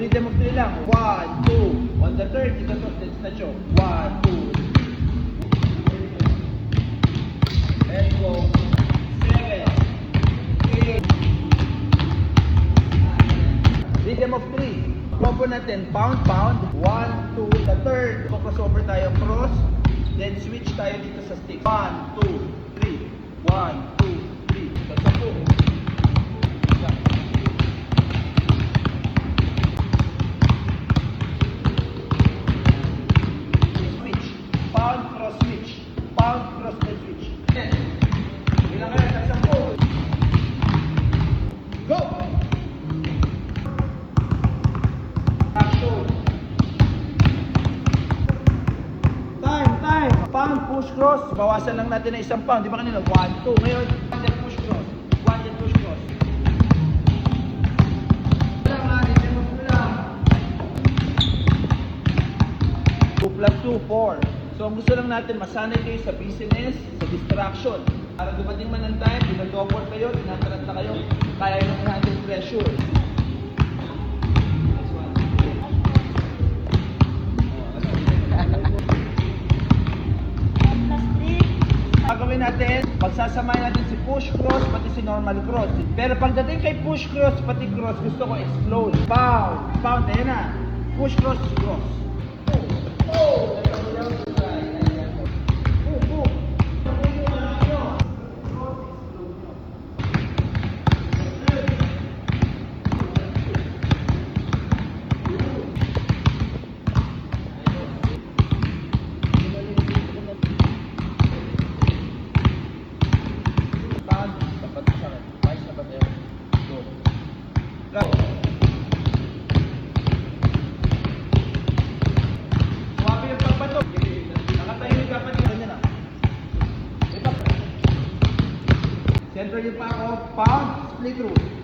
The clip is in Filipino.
Rhythm of 3 lang. 1, 2. On the third, ito na choke. 1, 2, 3. Let's go. 7, 8. Rhythm of 3. Combo natin, pound, pound. 1, 2, the third. Crossover tayo, cross. Then switch tayo dito sa stick. 1, 2, 3. 1, 2, 3. So, 10. Switch. Pound, cross, switch. Pound, cross, then switch. Bilang kayo, sa 10. Go! Pound, push, cross. Bawasan lang natin na isang pound. Di ba kanina? 1, 2. Ngayon, 1 then push, cross. 1 then push, cross. Lang ha, dito mo lang. 2 plus 2, 4. So, ang gusto lang natin, masanay kayo sa business, sa distraction. Para dumating man ang time, pinag-double kayo, tinataranta kayo, kaya yung handle pressure. Gagawin natin, pagsasamahin natin si push cross pati si normal cross. Pero pagdating kay push cross pati cross, gusto ko explode. Pound, pound, ayan na. Push cross, cross. Oh, Center yung pa ako, pound, split root.